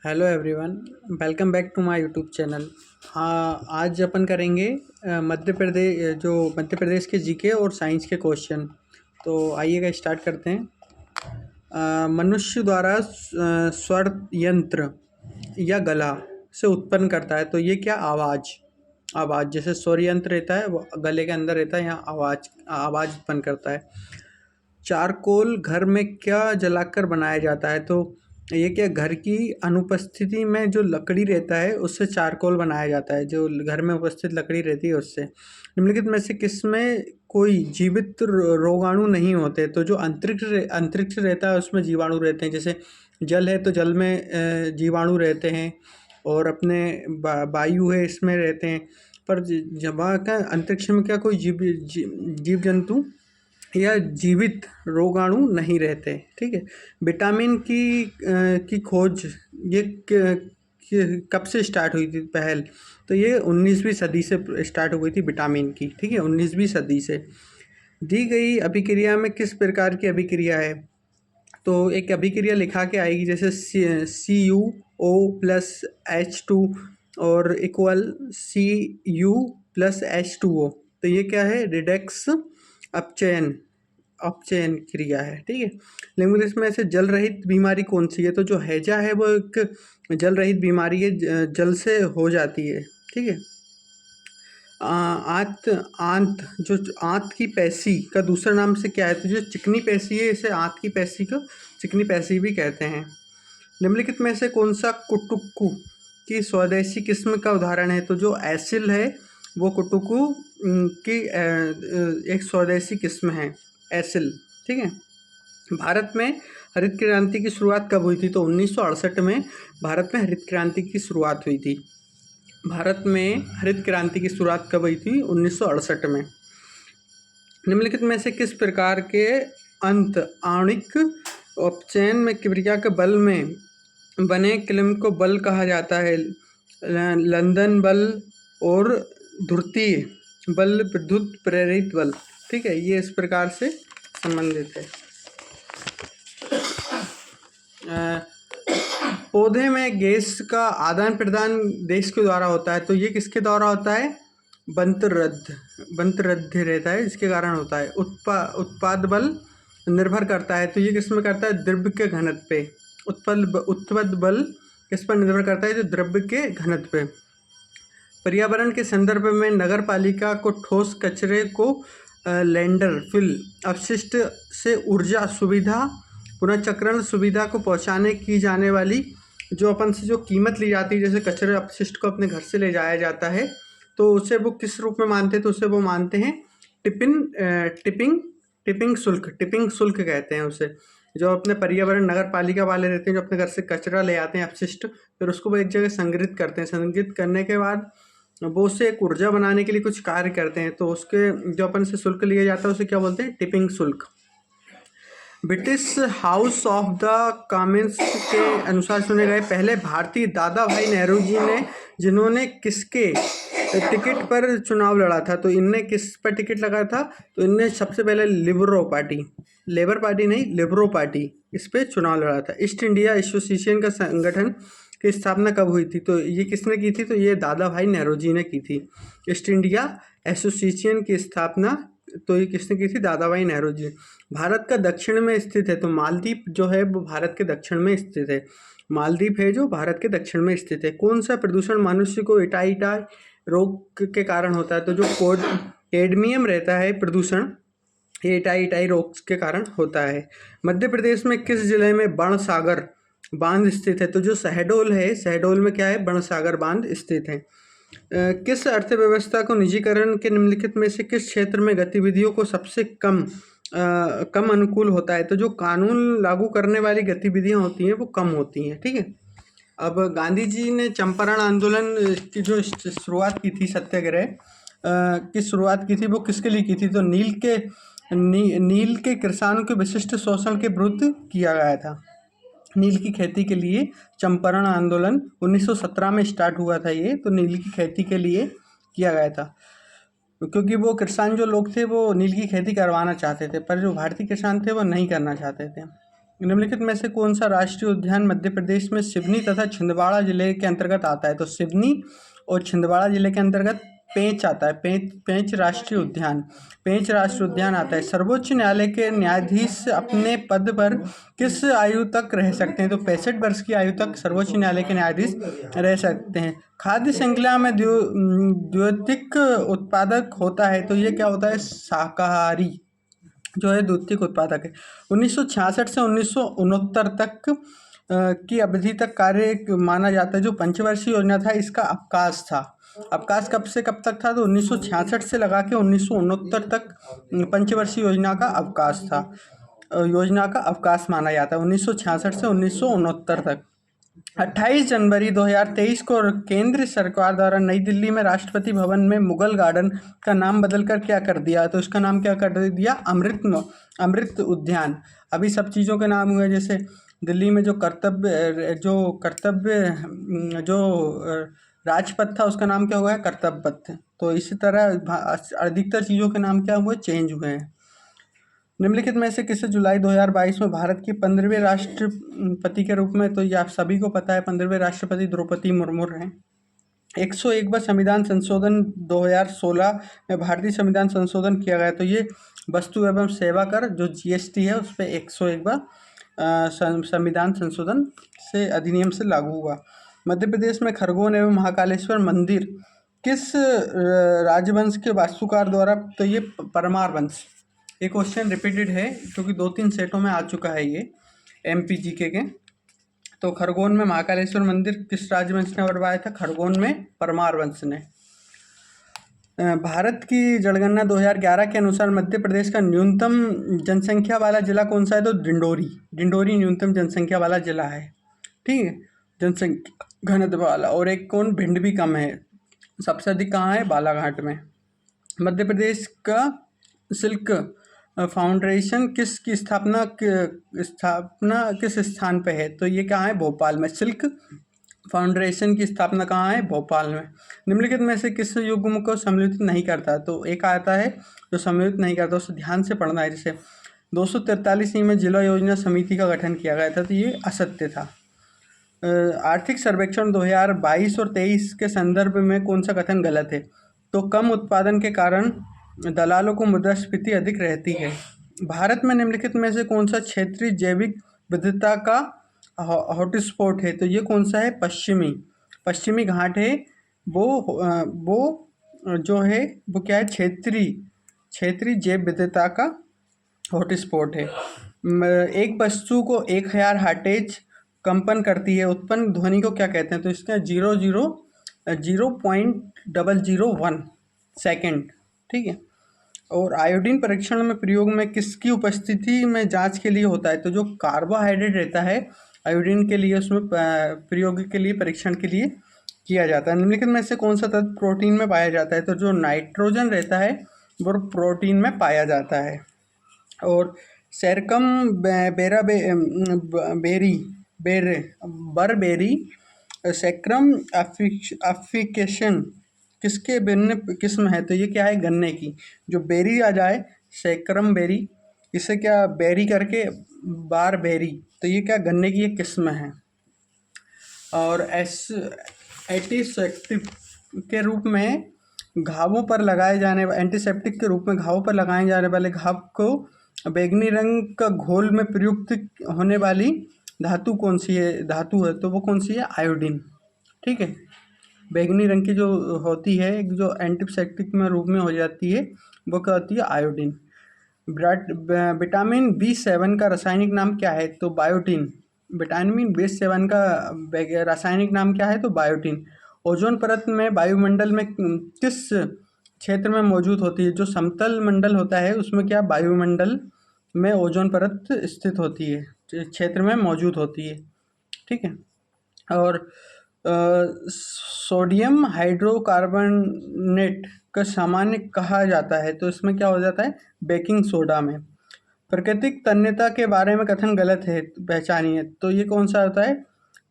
Hello everyone, welcome back to my YouTube channel. आज अपन करेंगे मध्य प्रदेश के जीके और साइंस के क्वेश्चन। तो आइएगा स्टार्ट करते हैं। मनुष्य द्वारा स्वर यंत्र या गला से उत्पन्न करता है, तो ये क्या आवाज़ जैसे स्वर यंत्र रहता है वो गले के अंदर रहता है, यहाँ आवाज़ उत्पन्न करता है। चारकोल घर में क्या जलाकर बनाया जाता है, तो ये क्या घर की अनुपस्थिति में जो लकड़ी रहता है उससे चारकोल बनाया जाता है, जो घर में उपस्थित लकड़ी रहती है उससे। निम्नलिखित में से किस में कोई जीवित रोगाणु नहीं होते, तो जो अंतरिक्ष रहता है उसमें जीवाणु रहते हैं। जैसे जल है तो जल में जीवाणु रहते हैं, और अपने वायु है इसमें रहते हैं। पर जब का अंतरिक्ष में क्या कोई जीव जंतु या जीवित रोगाणु नहीं रहते। ठीक है। विटामिन की खोज ये कब से स्टार्ट हुई थी पहल, तो ये 19वीं सदी से स्टार्ट हुई थी विटामिन की। ठीक है, 19वीं सदी से। दी गई अभिक्रिया में किस प्रकार की अभिक्रिया है, तो एक अभिक्रिया लिखा के आएगी, जैसे CuO+H2 और इक्वल Cu+H2O। तो ये क्या है, रिडक्स अपचयन क्रिया है। ठीक है। लेकिन इसमें से जल रहित बीमारी कौन सी है, तो जो हैजा है वो एक जल रहित बीमारी है, जल से हो जाती है। ठीक है। आंत की पेशी का दूसरा नाम से क्या है, तो जो चिकनी पेशी है इसे आंत की पेशी को चिकनी पेशी भी कहते हैं। निम्नलिखित में से कौन सा कुटुक्कू की स्वदेशी किस्म का उदाहरण है, तो जो एसिल है वो कुटुक्कू की एक स्वदेशी किस्म है, एसिल। ठीक है। भारत में हरित क्रांति की शुरुआत कब हुई थी, तो 1968 में भारत में हरित क्रांति की शुरुआत हुई थी। भारत में हरित क्रांति की शुरुआत कब हुई थी, 1968 में। निम्नलिखित में से किस प्रकार के अंत आणविक अपचयन में क्रिया के बल में बने क्लम को बल कहा जाता है, लंदन बल और ध्रुवीय बल, विद्युत प्रेरित बल। ठीक है, ये इस प्रकार से संबंधित है। पौधे में गैस का आदान प्रदान देश के द्वारा होता है, तो ये किसके द्वारा होता है, बंतरद्ध रहता है, इसके कारण होता है। उत्पाद बल निर्भर करता है, तो ये किस में करता है, द्रव्य के घनत्व पे। उत्पद बल किस पर निर्भर करता है, तो द्रव्य के घनत्व पे। पर्यावरण के संदर्भ में नगर पालिका को ठोस कचरे को लैंडरफिल अपशिष्ट से ऊर्जा सुविधा पुनर्चक्रण सुविधा को पहुंचाने की जाने वाली जो अपन से जो कीमत ली जाती है, जैसे कचरे अपशिष्ट को अपने घर से ले जाया जाता है, तो उसे वो किस रूप में मानते हैं, तो उसे वो मानते हैं टिपिंग शुल्क कहते हैं उसे। जो अपने पर्यावरण नगर पालिका वाले रहते हैं, जो अपने घर से कचरा ले आते हैं अपशिष्ट, फिर उसको वो एक जगह संग्रहित करते हैं। संग्रहित करने के बाद वो उससे एक ऊर्जा बनाने के लिए कुछ कार्य करते हैं, तो उसके जो अपन से शुल्क लिया जाता है उसे क्या बोलते हैं, टिपिंग शुल्क। British house of the Commons के अनुसार चुने गए पहले भारतीय दादा भाई नेहरू जी ने, जिन्होंने किसके टिकट पर चुनाव लड़ा था, तो इनने किस पर टिकट लगा था, तो इनने सबसे पहले लेबर पार्टी इस पे चुनाव लड़ा था। ईस्ट इंडिया एसोसिएशन का संगठन की स्थापना कब हुई थी, तो ये किसने की थी, तो ये दादा भाई नेहरू जी ने की थी। ईस्ट इंडिया एसोसिएशन की स्थापना तो ये किसने की थी, दादा भाई नेहरू जी। भारत का दक्षिण में स्थित है, तो मालदीव जो है वो भारत के दक्षिण में स्थित है। मालदीव है जो भारत के दक्षिण में स्थित है। कौन सा प्रदूषण मनुष्य को इटाई रोग के कारण होता है, तो जो कैडमियम रहता है प्रदूषण, ये इटाई रोग के कारण होता है। मध्य प्रदेश में किस जिले में बणसागर बांध स्थित है, तो जो शहडोल है, शहडोल में क्या है, बणसागर बांध स्थित है। किस अर्थव्यवस्था को निजीकरण के निम्नलिखित में से किस क्षेत्र में गतिविधियों को सबसे कम अनुकूल होता है, तो जो कानून लागू करने वाली गतिविधियां होती हैं वो कम होती हैं। ठीक है। अब गांधी जी ने चंपारण आंदोलन की जो शुरुआत की थी, सत्याग्रह की शुरुआत की थी, वो किसके लिए की थी, तो नील के किसानों के विशिष्ट शोषण के विरुद्ध किया गया था। नील की खेती के लिए चंपारण आंदोलन 1917 में स्टार्ट हुआ था ये, तो नील की खेती के लिए किया गया था, क्योंकि वो किसान जो लोग थे वो नील की खेती करवाना चाहते थे, पर जो भारतीय किसान थे वो नहीं करना चाहते थे। निम्नलिखित में से कौन सा राष्ट्रीय उद्यान मध्य प्रदेश में सिवनी तथा छिंदवाड़ा जिले के अंतर्गत आता है? तो सिवनी और छिंदवाड़ा जिले के अंतर्गत पेंच आता है। पेंच राष्ट्रीय उद्यान, पेंच राष्ट्रीय उद्यान आता है। सर्वोच्च न्यायालय के न्यायाधीश अपने पद पर किस आयु तक रह सकते हैं? तो 65 वर्ष की आयु तक सर्वोच्च न्यायालय के न्यायाधीश रह सकते हैं। खाद्य श्रृंखला में द्वितीयक उत्पादक होता है, तो ये क्या होता है? शाकाहारी जो है द्वितीयक उत्पादक है। 1966 से 1969 तक की अवधि तक कार्य माना जाता है। जो पंचवर्षीय योजना था इसका अवकाश था। अवकाश कब से कब तक था? तो 1966 से लगा के 1969 तक पंचवर्षीय योजना का अवकाश था। योजना का अवकाश माना जाता है 1966 से 1969 तक। 28 जनवरी 2023 को केंद्र सरकार द्वारा नई दिल्ली में राष्ट्रपति भवन में मुगल गार्डन का नाम बदलकर क्या कर दिया? तो इसका नाम क्या कर दिया? अमृत उद्यान। अभी सब चीज़ों के नाम हुए, जैसे दिल्ली में जो राजपथ था उसका नाम क्या हुआ है? कर्तव्य पथ। तो इसी तरह अधिकतर चीज़ों के नाम क्या हुए? चेंज हुए हैं। निम्नलिखित में से किसे जुलाई 2022 में भारत की 15वें राष्ट्रपति के रूप में, तो ये आप सभी को पता है, 15वें राष्ट्रपति द्रौपदी मुर्मू हैं। 101वां संविधान संशोधन 2016 में भारतीय संविधान संशोधन किया गया। तो ये वस्तु एवं सेवा कर जो GST है उस पर 101वां संविधान संशोधन से अधिनियम से लागू हुआ। मध्य प्रदेश में खरगोन एवं महाकालेश्वर मंदिर किस राजवंश के वास्तुकार द्वारा? तो ये परमार वंश। ये क्वेश्चन रिपीटेड है क्योंकि 2-3 सेटों में आ चुका है ये MPGK के। तो खरगोन में महाकालेश्वर मंदिर किस राजवंश ने बनवाया था? खरगोन में परमार वंश ने। भारत की जनगणना 2011 के अनुसार मध्य प्रदेश का न्यूनतम जनसंख्या वाला जिला कौन सा है? तो डिंडोरी न्यूनतम जनसंख्या वाला जिला है। ठीक है, जनसंख्या घनत्व वाला। और एक कौन? भिंड भी कम है। सबसे अधिक कहाँ है? बालाघाट में। मध्य प्रदेश का सिल्क फाउंडेशन किसकी स्थापना किस स्थान पे है? तो ये कहाँ है? भोपाल में। सिल्क फाउंडेशन की स्थापना कहाँ है? भोपाल में। निम्नलिखित में से किस युग्म को सम्मिलित नहीं करता? तो एक आता है जो सम्मिलित नहीं करता, उसे ध्यान से पढ़ना है। जैसे 243 में जिला योजना समिति का गठन किया गया था, तो ये असत्य था। आर्थिक सर्वेक्षण 2022 और 23 के संदर्भ में कौन सा कथन गलत है? तो कम उत्पादन के कारण दलालों को मुद्रास्फीति अधिक रहती है। भारत में निम्नलिखित में से कौन सा क्षेत्रीय जैविक विविधता का हॉटस्पॉट है? तो ये कौन सा है? पश्चिमी घाट है। वो जो है वो क्या है? क्षेत्रीय जैव विविधता का हॉटस्पॉट है। एक वस्तु को 1000 हर्ट्ज कंपन करती है, उत्पन्न ध्वनि को क्या कहते हैं? तो इसका 0.001 सेकेंड। ठीक है। और आयोडीन परीक्षण में प्रयोग में किसकी उपस्थिति में जांच के लिए होता है? तो जो कार्बोहाइड्रेट रहता है आयोडीन के लिए, उसमें प्रयोग के लिए, परीक्षण के लिए किया जाता है। निम्नलिखित में से कौन सा तत्व प्रोटीन में पाया जाता है? तो जो नाइट्रोजन रहता है वो प्रोटीन में पाया जाता है। और सेरकम बरबेरी सेक्रम अफिकेशन किसके भिन्न किस्म है? तो ये क्या है? गन्ने की। जो बेरी आ जाए सेक्रम बेरी, इसे क्या बेरी करके बारबेरी, तो ये क्या? गन्ने की एक किस्म है। और एंटीसेप्टिक के रूप में घावों पर लगाए जाने एंटीसेप्टिक के रूप में घावों पर लगाए जाने वाले घाव को बैंगनी रंग का घोल में प्रयुक्त होने वाली धातु कौन सी है? तो वो कौन सी है? आयोडीन। ठीक है। बैंगनी रंग की जो होती है, जो एंटीसेप्टिक में रूप में हो जाती है, वो क्या होती है? आयोडीन। विटामिन B7 का रासायनिक नाम क्या है? तो बायोटीन। विटामिन B7 का रासायनिक नाम क्या है? तो बायोटीन। ओजोन परत में वायुमंडल में किस क्षेत्र में मौजूद होती है? जो समतल मंडल होता है उसमें क्या वायुमंडल में ओजोन परत स्थित होती है, क्षेत्र में मौजूद होती है। ठीक है। और सोडियम हाइड्रोकार्बोनेट का सामान्य कहा जाता है, तो इसमें क्या हो जाता है? बेकिंग सोडा में। प्राकृतिक तन्यता के बारे में कथन गलत है, पहचानिए। तो ये कौन सा होता है?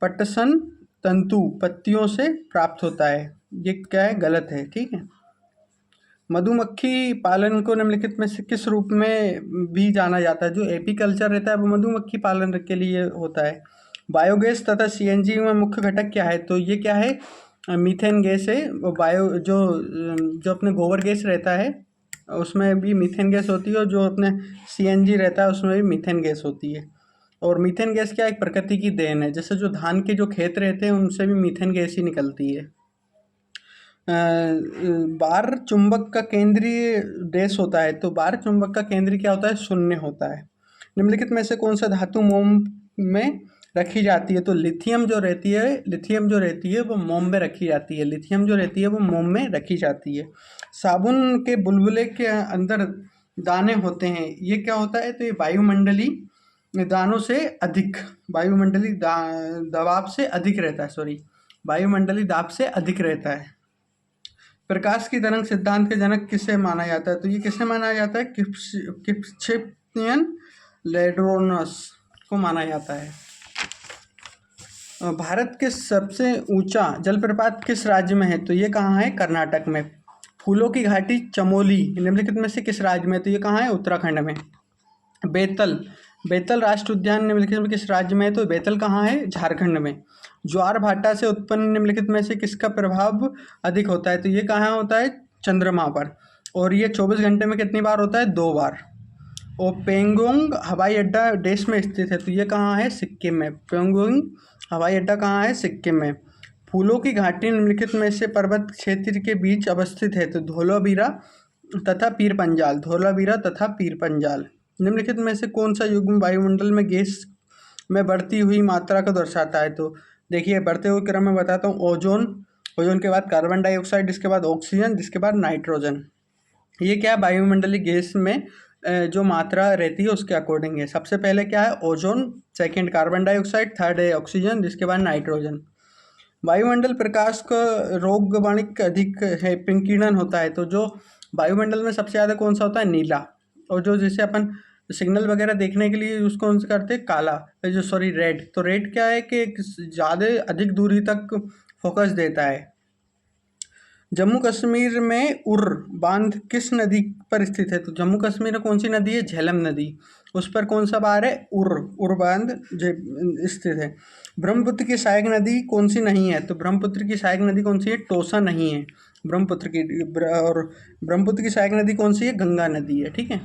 पटसन तंतु पत्तियों से प्राप्त होता है, ये क्या है? गलत है। ठीक है। मधुमक्खी पालन को निम्नलिखित में से किस रूप में भी जाना जाता है? जो एपीकल्चर रहता है वो मधुमक्खी पालन के लिए होता है। बायोगैस तथा सीएनजी में मुख्य घटक क्या है? तो ये क्या है? मीथेन गैस है। जो अपने गोबर गैस रहता है उसमें भी मीथेन गैस होती है, और जो अपने सीएनजी रहता है उसमें भी मीथेन गैस होती है। और मीथेन गैस क्या एक प्रकृति की देन है, जैसे जो धान के जो खेत रहते हैं उनसे भी मीथेन गैस ही निकलती है। बार चुंबक का केंद्रीय देश होता है, तो बार चुंबक का केंद्रीय क्या होता है? शून्य होता है। निम्नलिखित में से कौन सा धातु मोम में रखी जाती है? तो लिथियम जो रहती है वो मोम में रखी जाती है। लिथियम जो रहती है वो मोम में रखी जाती है। साबुन के बुलबुले के अंदर दाने होते हैं, ये क्या होता है? तो ये वायुमंडली दानों से अधिक, वायुमंडली दबाव से अधिक रहता है, वायुमंडली दाब से अधिक रहता है। प्रकाश की तरंग सिद्धांत के जनक किसे माना जाता है? तो ये किसे माना जाता है? किप्सियन लेड्रोनस को माना जाता है। भारत के सबसे ऊंचा जलप्रपात किस राज्य में है? तो ये कहाँ है? कर्नाटक में। फूलों की घाटी चमोली निम्नलिखित में से किस राज्य में है? तो ये कहाँ है? उत्तराखंड में। बेतल राष्ट्रीय उद्यान निम्नलिखित में किस राज्य में है? तो बेतल कहाँ है? झारखंड में। ज्वार भाटा से उत्पन्न निम्नलिखित में से किसका प्रभाव अधिक होता है? तो ये कहाँ होता है? चंद्रमा पर। और ये 24 घंटे में कितनी बार होता है? 2 बार। और पेंगोंग हवाई अड्डा देश में स्थित है, तो ये कहाँ है? सिक्किम में। पेंगोंग हवाई अड्डा कहाँ है? सिक्किम में। फूलों की घाटी निम्नलिखित में से पर्वत क्षेत्र के बीच अवस्थित है, तो धौलावीरा तथा पीर पंजाल। निम्नलिखित में से कौन सा युग्म वायुमंडल में गैस में बढ़ती हुई मात्रा को दर्शाता है? तो देखिए बढ़ते हुए क्रम में बताता हूँ। ओजोन के बाद कार्बन डाइऑक्साइड, इसके बाद ऑक्सीजन, जिसके बाद नाइट्रोजन। ये क्या है? वायुमंडलीय गैस में जो मात्रा रहती है उसके अकॉर्डिंग है। सबसे पहले क्या है? Ozone, second carbon dioxide, third है ऑक्सीजन, जिसके बाद नाइट्रोजन। वायुमंडल प्रकाश का रोगवाणिक अधिक है, विकिरण होता है, तो जो वायुमंडल में सबसे ज़्यादा कौन सा होता है? नीला। और जो जैसे अपन सिग्नल वगैरह देखने के लिए यूज़ कौन सा करते हैं? काला। रेड। तो रेड क्या है कि ज़्यादा अधिक दूरी तक फोकस देता है। जम्मू कश्मीर में उर बांध किस नदी पर स्थित है? तो जम्मू कश्मीर में कौन सी नदी है? झेलम नदी। उस पर कौन सा बांध है? उर बांध स्थित है। ब्रह्मपुत्र की सहायक नदी कौन सी नहीं है? तो ब्रह्मपुत्र की सहायक नदी कौन सी है? टोसा नहीं है ब्रह्मपुत्र की। और ब्रह्मपुत्र की सहायक नदी कौन सी है? गंगा नदी है। ठीक है।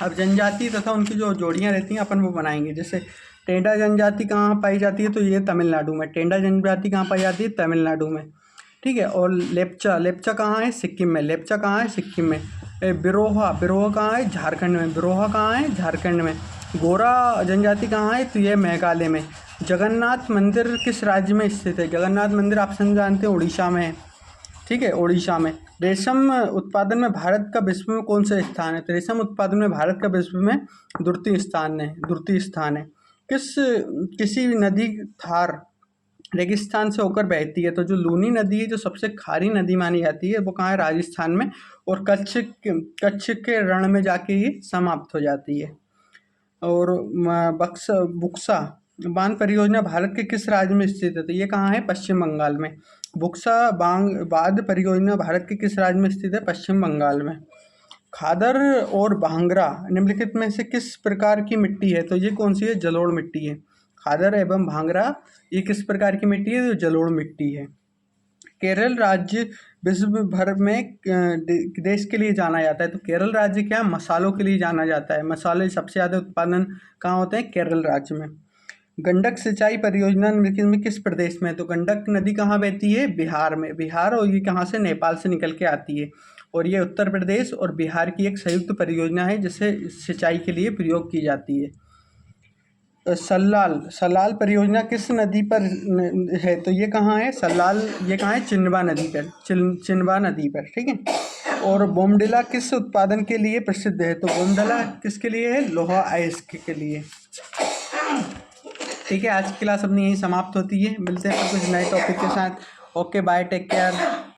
अब जनजाति तथा उनकी जो जोड़ियाँ रहती हैं अपन वो बनाएंगे। जैसे टेंडा जनजाति कहाँ पाई जाती है? तो ये तमिलनाडु में। टेंडा जनजाति कहाँ पाई जाती है? तमिलनाडु में। ठीक है। और लेप्चा कहाँ है? सिक्किम में। लेप्चा कहाँ है? सिक्किम में। बिरोहा कहाँ है? झारखंड में। बिरोहा कहाँ है? झारखंड में। गोरा जनजाति कहाँ है? तो ये मेघालय में। जगन्नाथ मंदिर किस राज्य में स्थित है? जगन्नाथ मंदिर आप सब जानते हैं उड़ीसा में है। ठीक है, उड़ीसा में। रेशम उत्पादन में भारत का विश्व में कौन सा स्थान है? तो रेशम उत्पादन में भारत का विश्व में द्वितीय स्थान है। किसी नदी थार रेगिस्तान से होकर बहती है? तो जो लूनी नदी है, जो सबसे खारी नदी मानी जाती है, वो कहाँ है? राजस्थान में। और कच्छ के रण में जाके ये समाप्त हो जाती है। और बुक्सा बांध परियोजना भारत के किस राज्य में स्थित है? तो ये कहाँ है? पश्चिम बंगाल में। बुक्सा बांध परियोजना भारत के किस राज्य में स्थित है? पश्चिम बंगाल में। खादर और भांगरा निम्नलिखित में से किस प्रकार की मिट्टी है? तो ये कौन सी है? जलोढ़ मिट्टी है। खादर एवं भांगरा ये किस प्रकार की मिट्टी है? तो जलोढ़ मिट्टी है। केरल राज्य विश्व भर में देश के लिए जाना जाता है, तो केरल राज्य क्या? मसालों के लिए जाना जाता है। मसाले सबसे ज़्यादा उत्पादन कहाँ होते हैं? केरल राज्य में। गंडक सिंचाई परियोजना निम्नलिखित में किस प्रदेश में है? तो गंडक नदी कहाँ बहती है? बिहार में। बिहार, और ये कहाँ से? नेपाल से निकल के आती है। और ये उत्तर प्रदेश और बिहार की एक संयुक्त परियोजना है जिसे सिंचाई के लिए प्रयोग की जाती है। सल्लाल परियोजना किस नदी पर है? तो ये कहाँ है? ये कहाँ है? चिन्वा नदी पर। ठीक है। और बोमडिला किस उत्पादन के लिए प्रसिद्ध है? तो बोमडिला किसके लिए है? लोहा अयस्क के लिए। ठीक है, आज की क्लास अपनी यहीं समाप्त होती है। मिलते हैं कुछ नए टॉपिक के साथ। Okay, bye, take care.